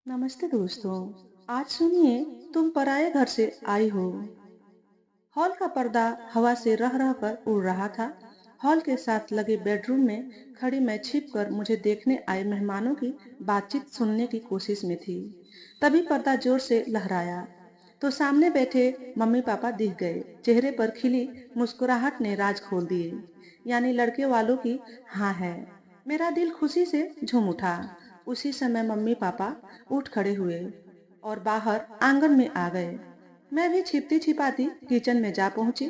नमस्ते दोस्तों। आज सुनिए, तुम पराये घर से आई हो। हॉल का पर्दा हवा से रह रह कर उड़ रहा था। हॉल के साथ लगे बेडरूम में खड़ी मैं छिप कर मुझे देखने आए मेहमानों की बातचीत सुनने की कोशिश में थी। तभी पर्दा जोर से लहराया तो सामने बैठे मम्मी पापा दिख गए। चेहरे पर खिली मुस्कुराहट ने राज खोल दिए। यानी लड़के वालों की हाँ है। मेरा दिल खुशी से झूम उठा। उसी समय मम्मी पापा उठ खड़े हुए और बाहर आंगन में आ गए। मैं भी छिपती छिपाती किचन में जा पहुंची।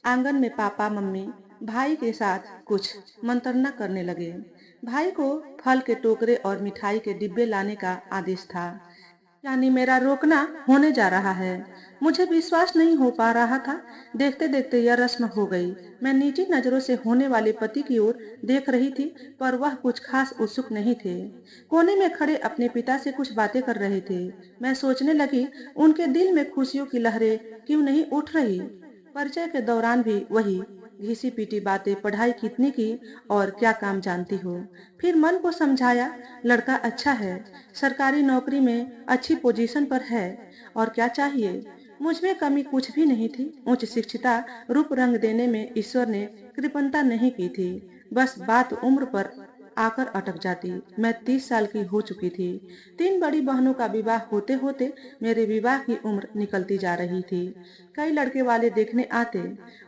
आंगन में पापा मम्मी भाई के साथ कुछ मंत्रणा करने लगे। भाई को फल के टोकरे और मिठाई के डिब्बे लाने का आदेश था। यानी मेरा रोकना होने जा रहा है। मुझे विश्वास नहीं हो पा रहा था। देखते देखते यह रस्म हो गई। मैं नीची नजरों से होने वाले पति की ओर देख रही थी, पर वह कुछ खास उत्सुक नहीं थे। कोने में खड़े अपने पिता से कुछ बातें कर रहे थे। मैं सोचने लगी, उनके दिल में खुशियों की लहरें क्यों नहीं उठ रही। परिचय के दौरान भी वही घिसी पीटी बातें, पढ़ाई कितनी की और क्या काम जानती हो। फिर मन को समझाया, लड़का अच्छा है, सरकारी नौकरी में अच्छी पोजीशन पर है, और क्या चाहिए। मुझ में कमी कुछ भी नहीं थी। उच्च शिक्षिता रूप रंग देने में ईश्वर ने कृपणता नहीं की थी। बस बात उम्र पर आकर अटक जाती। मैं 30 साल की हो चुकी थी। तीन बड़ी बहनों का विवाह होते होते मेरे विवाह की उम्र निकलती जा रही थी। कई लड़के वाले देखने आते,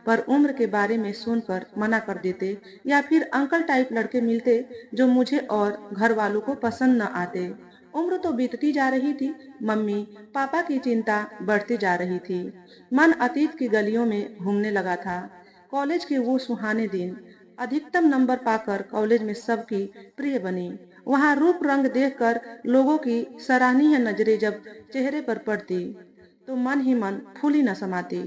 पर उम्र के बारे में सुनकर मना कर देते, या फिर अंकल टाइप लड़के मिलते जो मुझे और घर वालों को पसंद न आते। उम्र तो बीतती जा रही थी, मम्मी पापा की चिंता बढ़ती जा रही थी। मन अतीत की गलियों में घूमने लगा था। कॉलेज के वो सुहाने दिन। अधिकतम नंबर पाकर कॉलेज में सबकी प्रिय बनी। वहां रूप रंग देखकर लोगों की सराहनीय नजरें जब चेहरे पर पड़ती तो मन ही मन फूली न समाती।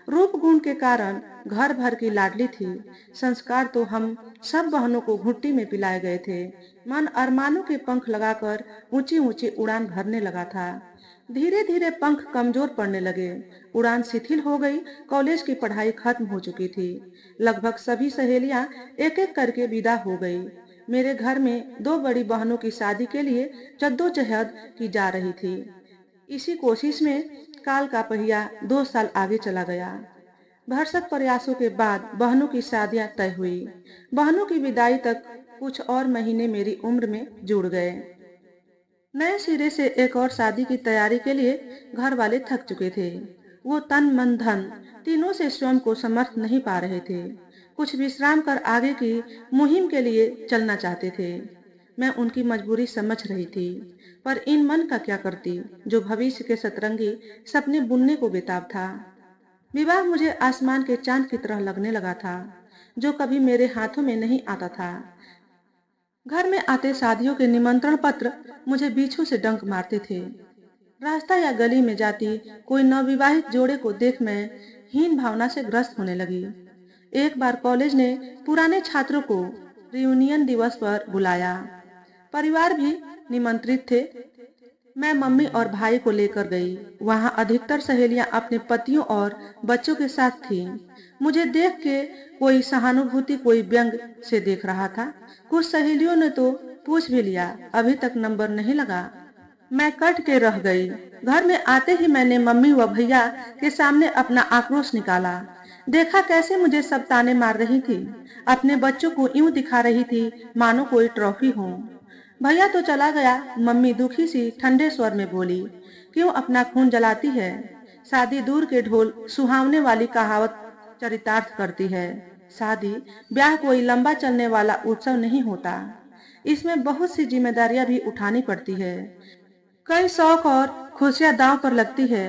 रूप गुण के कारण घर भर की लाडली थी। संस्कार तो हम सब बहनों को घुट्टी में पिलाए गए थे। मन अरमानों के पंख लगाकर ऊंची ऊंची उड़ान भरने लगा था। धीरे धीरे पंख कमजोर पड़ने लगे। उड़ान शिथिल हो गई। कॉलेज की पढ़ाई खत्म हो चुकी थी। लगभग सभी सहेलियां एक एक करके विदा हो गई। मेरे घर में दो बड़ी बहनों की शादी के लिए जद्दोजहद की जा रही थी। इसी कोशिश में काल का पहिया 2 साल आगे चला गया। भरसक प्रयासों के बाद बहनों की शादियां तय हुई। बहनों की विदाई तक कुछ और महीने मेरी उम्र में जुड़ गए। नए सिरे से एक और शादी की तैयारी के लिए घर वाले थक चुके थे। वो तन मन धन तीनों से स्वयं को समर्थ नहीं पा रहे थे। कुछ विश्राम कर आगे की मुहिम के लिए चलना चाहते थे। मैं उनकी मजबूरी समझ रही थी, पर इन मन का क्या करती जो भविष्य के सतरंगी सपने बुनने को बेताब था। विवाह मुझे आसमान के चांद की तरह लगने लगा था, जो कभी मेरे हाथों में नहीं आता था। घर में आते शादियों के निमंत्रण पत्र मुझे बीछू से डंक मारते थे। रास्ता या गली में जाती कोई नवविवाहित जोड़े को देख मैं हीन भावना से ग्रस्त होने लगी। एक बार कॉलेज ने पुराने छात्रों को रियूनियन दिवस पर बुलाया। परिवार भी निमंत्रित थे। मैं मम्मी और भाई को लेकर गई। वहां अधिकतर सहेलियां अपने पतियों और बच्चों के साथ थीं। मुझे देख के कोई सहानुभूति, कोई व्यंग से देख रहा था। कुछ सहेलियों ने तो पूछ भी लिया, अभी तक नंबर नहीं लगा। मैं कट के रह गई। घर में आते ही मैंने मम्मी व भैया के सामने अपना आक्रोश निकाला। देखा कैसे मुझे सब ताने मार रही थी। अपने बच्चों को यूं दिखा रही थी मानो कोई ट्रॉफी हो। भैया तो चला गया। मम्मी दुखी सी ठंडे स्वर में बोली, क्यों अपना खून जलाती है। शादी दूर के ढोल सुहावने वाली कहावत चरितार्थ करती है। शादी ब्याह कोई लंबा चलने वाला उत्सव नहीं होता। इसमें बहुत सी जिम्मेदारियां भी उठानी पड़ती है। कई शौक और खुशियां दांव पर लगती है।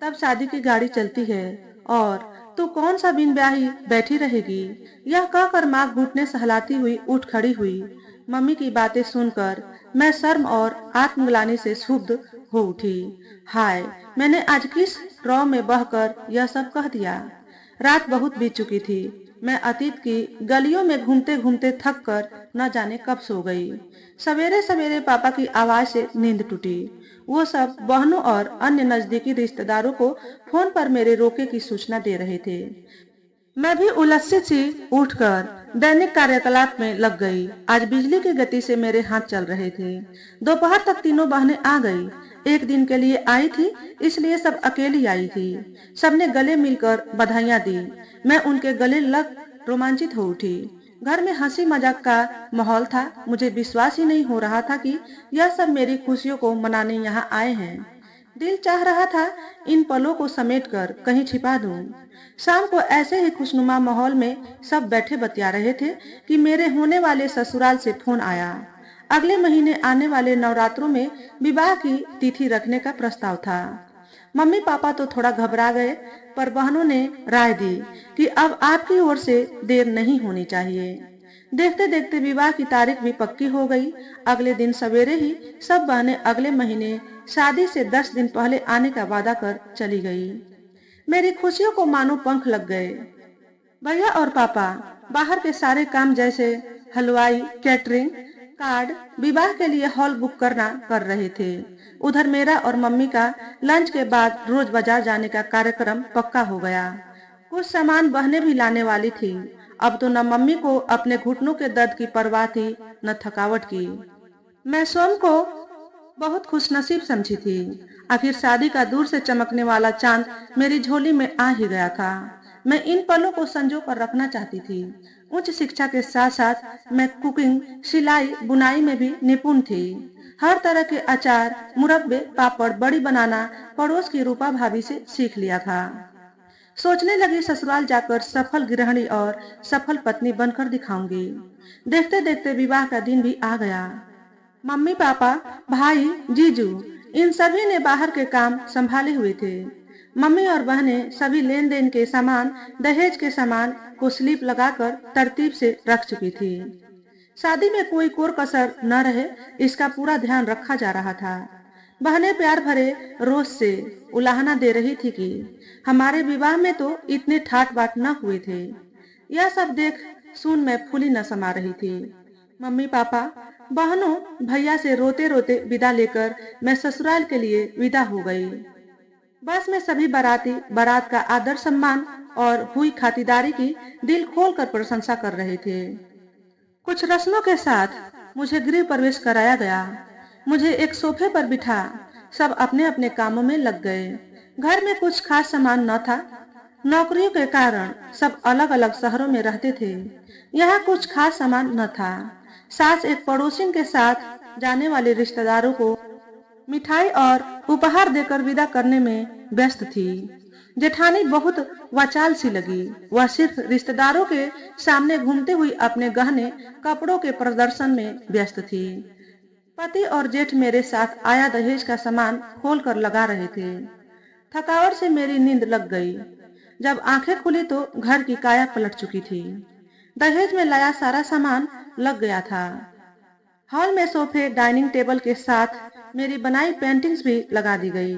तब शादी की गाड़ी चलती है। और तू कौन सा बिन ब्याही बैठी रहेगी। यह कहकर माँ घुटने सहलाती हुई उठ खड़ी हुई। मम्मी की बातें सुनकर मैं शर्म और आत्मग्लानि से क्षुब्ध हो उठी। हाय, मैंने आज किस रौ में बहकर यह सब कह दिया। रात बहुत बीत चुकी थी। मैं अतीत की गलियों में घूमते घूमते थक कर न जाने कब सो गई। सवेरे सवेरे पापा की आवाज से नींद टूटी। वो सब बहनों और अन्य नजदीकी रिश्तेदारों को फोन पर मेरे रोके की सूचना दे रहे थे। मैं भी उलसित सी उठकर दैनिक कार्यकलाप में लग गई। आज बिजली की गति से मेरे हाथ चल रहे थे। दोपहर तक तीनों बहनें आ गई। एक दिन के लिए आई थी, इसलिए सब अकेली आई थी। सबने गले मिलकर बधाइयां दी। मैं उनके गले लग रोमांचित हो उठी। घर में हंसी मजाक का माहौल था। मुझे विश्वास ही नहीं हो रहा था कि यह सब मेरी खुशियों को मनाने यहाँ आए हैं। दिल चाह रहा था इन पलों को समेटकर कहीं छिपा दूं। शाम को ऐसे ही खुशनुमा माहौल में सब बैठे बतिया रहे थे कि मेरे होने वाले ससुराल से फोन आया। अगले महीने आने वाले नवरात्रों में विवाह की तिथि रखने का प्रस्ताव था। मम्मी पापा तो थोड़ा घबरा गए, पर बहनों ने राय दी कि अब आपकी ओर से देर नहीं होनी चाहिए। देखते देखते विवाह की तारीख भी पक्की हो गई। अगले दिन सवेरे ही सब बहनें अगले महीने शादी से 10 दिन पहले आने का वादा कर चली गई। मेरी खुशियों को मानो पंख लग गए। भैया और पापा बाहर के सारे काम जैसे हलवाई, कैटरिंग, कार्ड, विवाह के लिए हॉल बुक करना कर रहे थे। उधर मेरा और मम्मी का लंच के बाद रोज बाजार जाने का कार्यक्रम पक्का हो गया। कुछ सामान बहनें भी लाने वाली थी। अब तो न मम्मी को अपने घुटनों के दर्द की परवाह थी, न थकावट की। मैं स्वयं को बहुत खुशनसीब समझी थी। आखिर शादी का दूर से चमकने वाला चांद मेरी झोली में आ ही गया था। मैं इन पलों को संजो कर रखना चाहती थी। उच्च शिक्षा के साथ साथ मैं कुकिंग, सिलाई, बुनाई में भी निपुण थी। हर तरह के अचार, मुरब्बे, पापड़, बड़ी बनाना पड़ोस की रूपा भाभी से सीख लिया था। सोचने लगी ससुराल जाकर सफल गृहिणी और सफल पत्नी बनकर दिखाऊंगी। देखते देखते विवाह का दिन भी आ गया। मम्मी पापा, भाई, जीजू, इन सभी ने बाहर के काम संभाले हुए थे। मम्मी और बहनें सभी लेन देन के सामान, दहेज के सामान को स्लिप लगाकर तरतीब से रख चुकी थी। शादी में कोई कोर कसर न रहे, इसका पूरा ध्यान रखा जा रहा था। बहनें प्यार भरे रोष से उलाहना दे रही थी कि हमारे विवाह में तो इतने ठाट बाट न हुए थे। यह सब देख सुन मैं फूली न समा रही थी। मम्मी पापा, बहनों, भैया से रोते रोते विदा लेकर मैं ससुराल के लिए विदा हो गई। बस में सभी बाराती बारात का आदर सम्मान और हुई खातिरदारी की दिल खोलकर प्रशंसा कर रहे थे। कुछ रस्मों के साथ मुझे गृह प्रवेश कराया गया। मुझे एक सोफे पर बिठा सब अपने अपने कामों में लग गए। घर में कुछ खास सामान न था। नौकरियों के कारण सब अलग अलग शहरों में रहते थे। यहाँ कुछ खास सामान न था। सास एक पड़ोसिन के साथ जाने वाले रिश्तेदारों को मिठाई और उपहार देकर विदा करने में व्यस्त थी। जेठानी बहुत वाचाल सी लगी। वह सिर्फ रिश्तेदारों के सामने घूमते हुई अपने गहने कपड़ों के प्रदर्शन में व्यस्त थी। पति और जेठ मेरे साथ आया दहेज का सामान खोल कर लगा रहे थे। थकावट से मेरी नींद लग गई। जब आंखें खुली तो घर की काया पलट चुकी थी। दहेज में लाया सारा सामान लग गया था। हॉल में सोफे, डाइनिंग टेबल के साथ मेरी बनाई पेंटिंग्स भी लगा दी गई।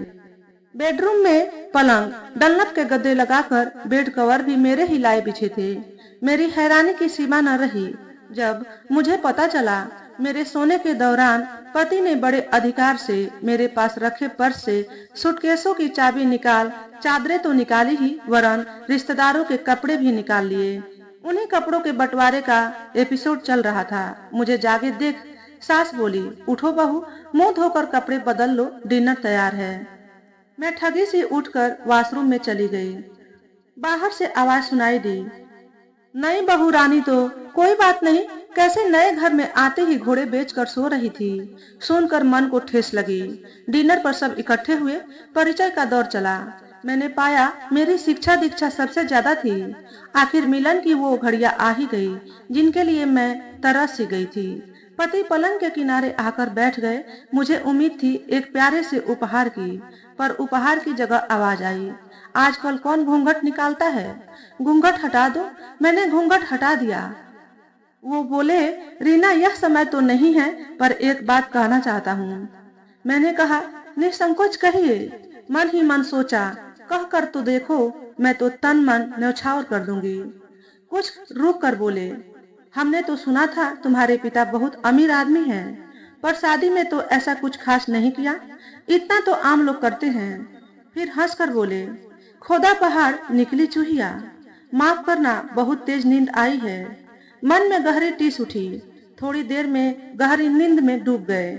बेडरूम में पलंग, डनलप के गद्दे लगाकर बेड कवर भी मेरे ही लाए बिछे थे। मेरी हैरानी की सीमा न रही जब मुझे पता चला मेरे सोने के दौरान पति ने बड़े अधिकार से मेरे पास रखे पर्स से सूटकेसों की चाबी निकाल, चादरें तो निकाली ही वरन रिश्तेदारों के कपड़े भी निकाल लिए। उन्हीं कपड़ों के बंटवारे का एपिसोड चल रहा था। मुझे जागे देख सास बोली, उठो बहू, मुंह धोकर कपड़े बदल लो, डिनर तैयार है। मैं ठगी सी उठकर वॉशरूम में चली गई। बाहर से आवाज सुनाई दी, नई बहू रानी तो कोई बात नहीं, कैसे नए घर में आते ही घोड़े बेचकर सो रही थी। सुनकर मन को ठेस लगी। डिनर पर सब इकट्ठे हुए। परिचय का दौर चला। मैंने पाया मेरी शिक्षा दीक्षा सबसे ज्यादा थी। आखिर मिलन की वो घड़ियां आ ही गई जिनके लिए मैं तरस सी गई थी। पति पलंग के किनारे आकर बैठ गए। मुझे उम्मीद थी एक प्यारे से उपहार की, पर उपहार की जगह आवाज आई, आजकल कौन घूंघट निकालता है, घूंघट हटा दो। मैंने घूंघट हटा दिया। वो बोले, रीना, यह समय तो नहीं है, पर एक बात कहना चाहता हूँ। मैंने कहा, निसंकोच कहिए। मन ही मन सोचा, कह कर तो देखो, मैं तो तन मन न्यौछावर कर दूंगी। कुछ रुक कर बोले, हमने तो सुना था तुम्हारे पिता बहुत अमीर आदमी हैं, पर शादी में तो ऐसा कुछ खास नहीं किया, इतना तो आम लोग करते हैं। फिर हंस कर बोले, खोदा पहाड़ निकली चूहिया। माफ करना, बहुत तेज नींद आई है। मन में गहरी टीस उठी। थोड़ी देर में गहरी नींद में डूब गए।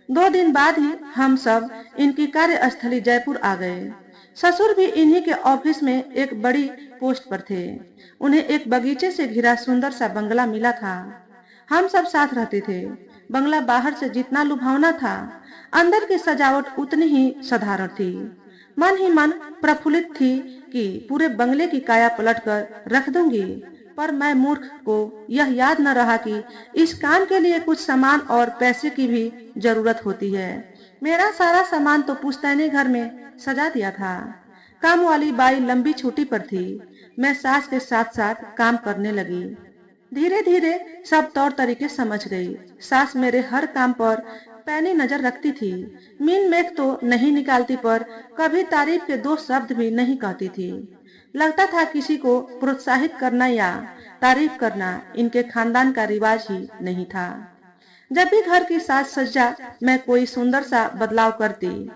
2 दिन बाद ही हम सब इनकी कार्यस्थली जयपुर आ गए। ससुर भी इन्हीं के ऑफिस में एक बड़ी पोस्ट पर थे। उन्हें एक बगीचे से घिरा सुंदर सा बंगला मिला था। हम सब साथ रहते थे। बंगला बाहर से जितना लुभावना था, अंदर की सजावट उतनी ही साधारण थी। मन ही मन प्रफुल्लित थी कि पूरे बंगले की काया पलटकर रख दूंगी। पर मैं मूर्ख को यह याद न रहा कि इस काम के लिए कुछ सामान और पैसे की भी जरूरत होती है। मेरा सारा सामान तो पुश्तैनी घर में सजा दिया था। काम वाली बाई लंबी छुट्टी पर थी। मैं सास के साथ साथ काम करने लगी। धीरे धीरे सब तौर तरीके समझ गई। सास मेरे हर काम पर पैनी नजर रखती थी। मीन मेख तो नहीं निकालती, पर कभी तारीफ के 2 शब्द भी नहीं कहती थी। लगता था किसी को प्रोत्साहित करना या तारीफ करना इनके खानदान का रिवाज ही नहीं था। जब भी घर की साज सज्जा में कोई सुंदर सा बदलाव करती,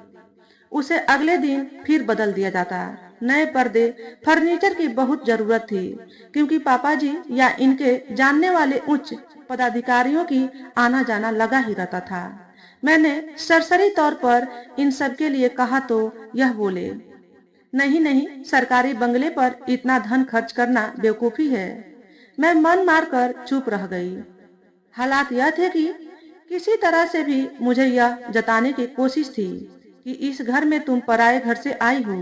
उसे अगले दिन फिर बदल दिया जाता। नए पर्दे, फर्नीचर की बहुत जरूरत थी, क्योंकि पापा जी या इनके जानने वाले उच्च पदाधिकारियों की आना जाना लगा ही रहता था। मैंने सरसरी तौर पर इन सब के लिए कहा तो यह बोले, नहीं नहीं, सरकारी बंगले पर इतना धन खर्च करना बेवकूफी है। मैं मन मार कर चुप रह गई। हालात यह थे कि किसी तरह से भी मुझे यह जताने की कोशिश थी कि इस घर में तुम पराये घर से आई हो।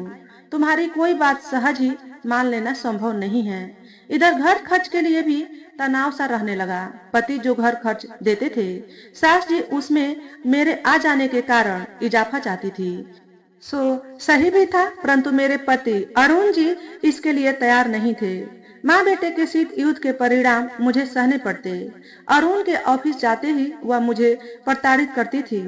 तुम्हारी कोई बात सहज ही मान लेना संभव नहीं है। इधर घर खर्च के लिए भी तनाव सा रहने लगा। पति जो घर खर्च देते थे, सास जी उसमें मेरे आ जाने के कारण इजाफा चाहती थी। सो सही भी था, परंतु मेरे पति अरुण जी इसके लिए तैयार नहीं थे। माँ बेटे के शीत युद्ध के परिणाम मुझे सहने पड़ते। अरुण के ऑफिस जाते ही वह मुझे प्रताड़ित करती थी।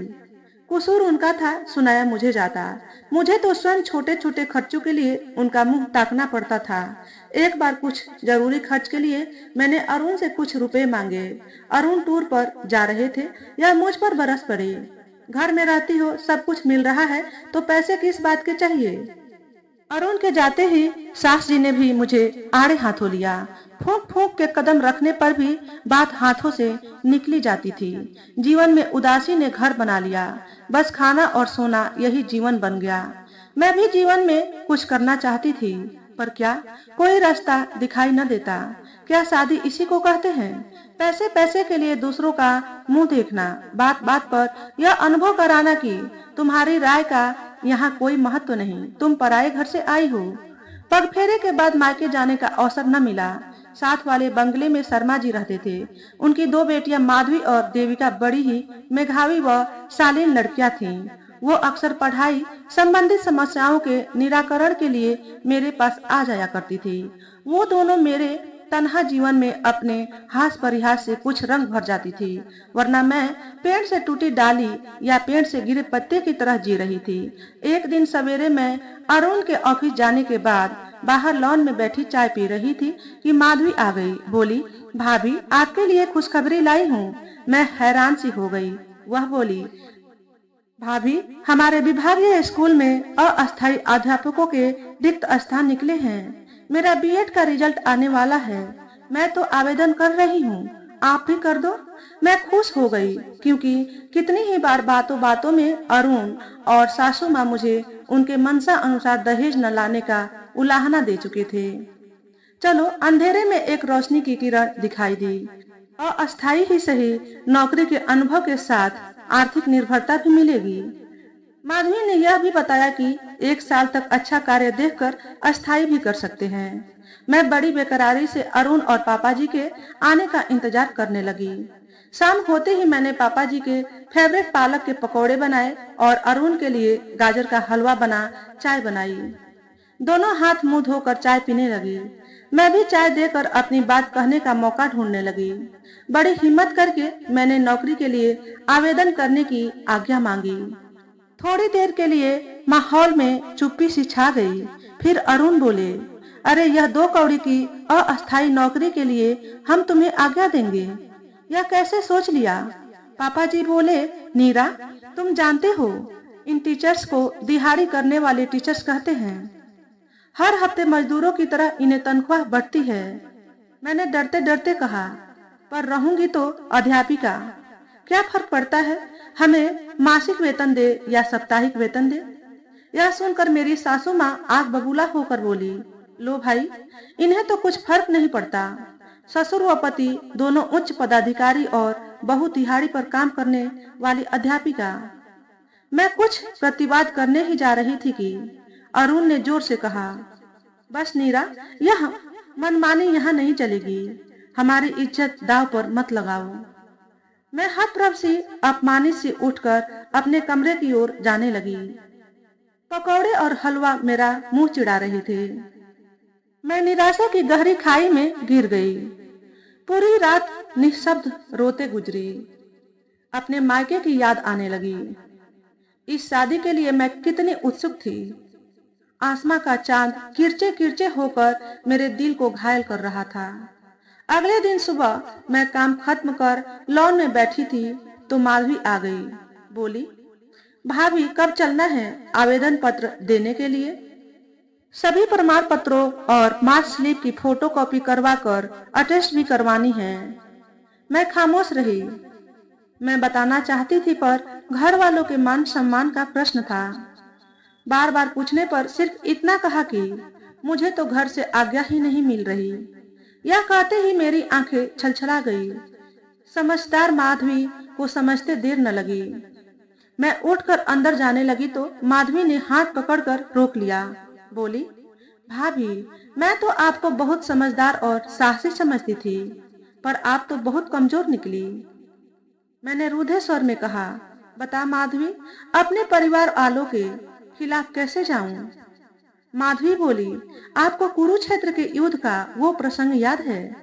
कसूर उनका था, सुनाया मुझे जाता। मुझे तो स्वयं छोटे छोटे खर्चों के लिए उनका मुंह ताकना पड़ता था। एक बार कुछ जरूरी खर्च के लिए मैंने अरुण से कुछ रुपए मांगे। अरुण टूर पर जा रहे थे या मुझ पर बरस पड़े। घर में रहती हो, सब कुछ मिल रहा है, तो पैसे किस बात के चाहिए। अरुण के जाते ही सास जी ने भी मुझे आड़े हाथों लिया। फूंक फूंक के कदम रखने पर भी बात हाथों से निकली जाती थी। जीवन में उदासी ने घर बना लिया। बस खाना और सोना, यही जीवन बन गया। मैं भी जीवन में कुछ करना चाहती थी, पर क्या कोई रास्ता दिखाई न देता। क्या शादी इसी को कहते हैं? पैसे पैसे के लिए दूसरों का मुंह देखना, बात बात पर यह अनुभव कराना कि तुम्हारी राय का यहाँ कोई महत्व नहीं, तुम पराये घर से आई हो। पग फेरे के बाद मायके जाने का अवसर न मिला। साथ वाले बंगले में शर्मा जी रहते थे। उनकी 2 बेटियां माधवी और देविका बड़ी ही मेधावी व शालीन लड़कियां थीं। वो अक्सर पढ़ाई संबंधित समस्याओं के निराकरण के लिए मेरे पास आ जाया करती थी। वो दोनों मेरे तन्हा जीवन में अपने हास परिहास से कुछ रंग भर जाती थी, वरना मैं पेड़ से टूटी डाली या पेड़ से गिरे पत्ते की तरह जी रही थी। एक दिन सवेरे मैं अरुण के ऑफिस जाने के बाद बाहर लॉन में बैठी चाय पी रही थी कि माधवी आ गई। बोली, भाभी आपके लिए खुशखबरी लाई हूँ। मैं हैरान सी हो गई। वह बोली, भाभी हमारे विभागीय स्कूल में अस्थायी अध्यापकों के रिक्त स्थान निकले हैं। मेरा बीएड का रिजल्ट आने वाला है। मैं तो आवेदन कर रही हूँ, आप भी कर दो। मैं खुश हो गई, क्योंकि कितनी ही बार बातों बातों में अरुण और सासू माँ मुझे उनके मनसा अनुसार दहेज न लाने का उलाहना दे चुके थे। चलो, अंधेरे में एक रोशनी की किरण दिखाई दी। अस्थायी ही सही, नौकरी के अनुभव के साथ आर्थिक निर्भरता भी मिलेगी। माधवी ने यह भी बताया कि 1 साल तक अच्छा कार्य देखकर अस्थायी भी कर सकते हैं। मैं बड़ी बेकरारी से अरुण और पापा जी के आने का इंतजार करने लगी। शाम होते ही मैंने पापा जी के फेवरेट पालक के पकौड़े बनाए और अरुण के लिए गाजर का हलवा बना चाय बनाई। दोनों हाथ मुंह धोकर चाय पीने लगी। मैं भी चाय देकर अपनी बात कहने का मौका ढूंढने लगी। बड़ी हिम्मत करके मैंने नौकरी के लिए आवेदन करने की आज्ञा मांगी। थोड़ी देर के लिए माहौल में चुप्पी सी छा गई। फिर अरुण बोले, अरे यह 2 कौड़ी की अस्थायी नौकरी के लिए हम तुम्हें आज्ञा देंगे, यह कैसे सोच लिया? पापा जी बोले, नीरा तुम जानते हो, इन टीचर्स को दिहाड़ी करने वाले टीचर्स कहते हैं। हर हफ्ते मजदूरों की तरह इन्हें तनख्वाह बढ़ती है। मैंने डरते डरते कहा, पर रहूंगी तो अध्यापिका, क्या फर्क पड़ता है हमें मासिक वेतन दे या साप्ताहिक वेतन दे। यह सुनकर मेरी सासू माँ आग बबूला होकर बोली, लो भाई, इन्हें तो कुछ फर्क नहीं पड़ता। ससुर व पति दोनों उच्च पदाधिकारी और बहु तिहाड़ी पर काम करने वाली अध्यापिका। मैं कुछ प्रतिवाद करने ही जा रही थी कि अरुण ने जोर से कहा, बस नीरा, यह मनमानी यहाँ नहीं चलेगी। हमारी इज्जत दांव पर मत लगाओ। मैं हतप्रभ सी अपमानित से उठकर अपने कमरे की ओर जाने लगी। पकौड़े और हलवा मेरा मुंह चिढ़ा रहे थे। मैं निराशा की गहरी खाई में गिर गई। पूरी रात निःशब्द रोते गुजरी। अपने मायके की याद आने लगी। इस शादी के लिए मैं कितनी उत्सुक थी। आसमां का चांद किरचे किरचे होकर मेरे दिल को घायल कर रहा था। अगले दिन सुबह मैं काम खत्म कर लॉन में बैठी थी तो माधवी आ गई। बोली, भाभी कब चलना है आवेदन पत्र देने के लिए? सभी प्रमाण पत्रों और मार्क स्लिप की फोटोकॉपी करवा कर अटेस्ट भी करवानी है। मैं खामोश रही। मैं बताना चाहती थी पर घर वालों के मान सम्मान का प्रश्न था। बार बार पूछने पर सिर्फ इतना कहा कि मुझे तो घर से आज्ञा ही नहीं मिल रही। यह कहते ही मेरी आंखें छलछला गई। समझदार माधवी को समझते देर न लगी। मैं उठकर अंदर जाने लगी तो माधवी ने हाथ पकड़कर रोक लिया। बोली, भाभी, मैं तो आपको बहुत समझदार और साहसी समझती थी, पर आप तो बहुत कमजोर निकली। मैंने रूधे स्वर में कहा, बता माधवी, अपने परिवार वालों के खिलाफ कैसे जाऊं? माधवी बोली, आपको कुरुक्षेत्र के युद्ध का वो प्रसंग याद है,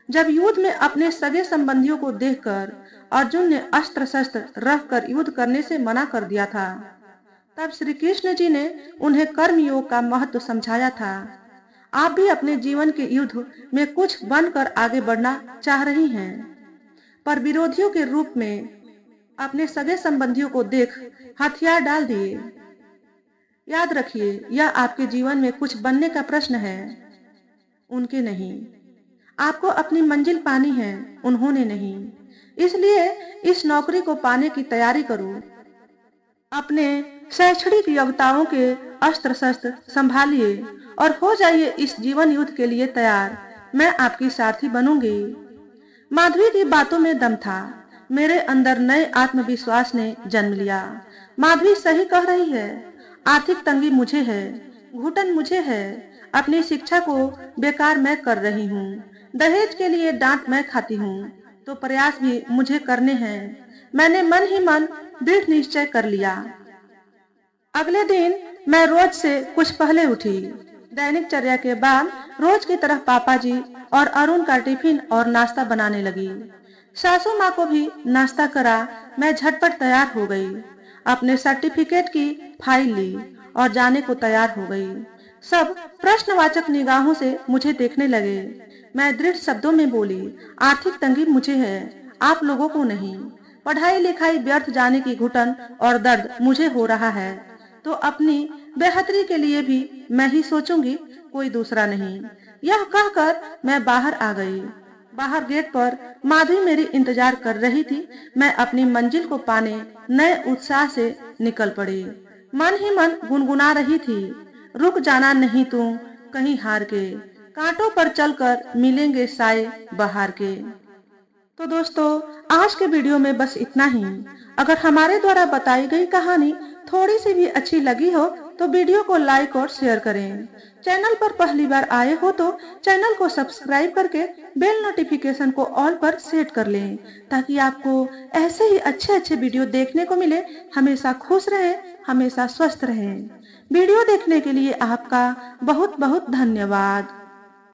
जब युद्ध में अपने सगे संबंधियों को देखकर अर्जुन ने अस्त्र शस्त्र रख कर युद्ध करने से मना कर दिया था। तब श्री कृष्ण जी ने उन्हें कर्म योग का महत्व समझाया था। आप भी अपने जीवन के युद्ध में कुछ बनकर आगे बढ़ना चाह रही हैं, पर विरोधियों के रूप में अपने सगे संबंधियों को देख हथियार डाल दिए। याद रखिए, यह आपके जीवन में कुछ बनने का प्रश्न है, उनके नहीं। आपको अपनी मंजिल पानी है, उन्होंने नहीं। इसलिए इस नौकरी को पाने की तैयारी करो। अपने शैक्षणिक योग्यताओं के अस्त्र शस्त्र संभालिए और हो जाइए इस जीवन युद्ध के लिए तैयार। मैं आपकी सारथी बनूंगी। माधवी की बातों में दम था। मेरे अंदर नए आत्मविश्वास ने जन्म लिया। माधवी सही कह रही है। आर्थिक तंगी मुझे है, घुटन मुझे है। अपनी शिक्षा को बेकार मैं कर रही हूँ। दहेज के लिए डांट मैं खाती हूँ, तो प्रयास भी मुझे करने हैं। मैंने मन ही मन दृढ़ निश्चय कर लिया। अगले दिन मैं रोज से कुछ पहले उठी। दैनिक चर्या के बाद रोज की तरह पापा जी और अरुण का टिफिन और नाश्ता बनाने लगी। सासू माँ को भी नाश्ता करा। मैं झटपट तैयार हो गई। अपने सर्टिफिकेट की फाइल ली और जाने को तैयार हो गई। सब प्रश्नवाचक निगाहों से मुझे देखने लगे। मैं दृढ़ शब्दों में बोली, आर्थिक तंगी मुझे है, आप लोगों को नहीं। पढ़ाई लिखाई व्यर्थ जाने की घुटन और दर्द मुझे हो रहा है, तो अपनी बेहतरी के लिए भी मैं ही सोचूंगी, कोई दूसरा नहीं। यह कहकर मैं बाहर आ गई। बाहर गेट पर माधवी मेरी इंतजार कर रही थी। मैं अपनी मंजिल को पाने नए उत्साह से निकल पड़ी। मन ही मन गुनगुना रही थी, रुक जाना नहीं तू कहीं हार के, कांटों पर चलकर मिलेंगे साए बहार के। तो दोस्तों, आज के वीडियो में बस इतना ही। अगर हमारे द्वारा बताई गई कहानी थोड़ी सी भी अच्छी लगी हो तो वीडियो को लाइक और शेयर करें। चैनल पर पहली बार आए हो तो चैनल को सब्सक्राइब करके बेल नोटिफिकेशन को ऑल पर सेट कर लें, ताकि आपको ऐसे ही अच्छे अच्छे वीडियो देखने को मिले। हमेशा खुश रहें, हमेशा स्वस्थ रहें। वीडियो देखने के लिए आपका बहुत बहुत धन्यवाद।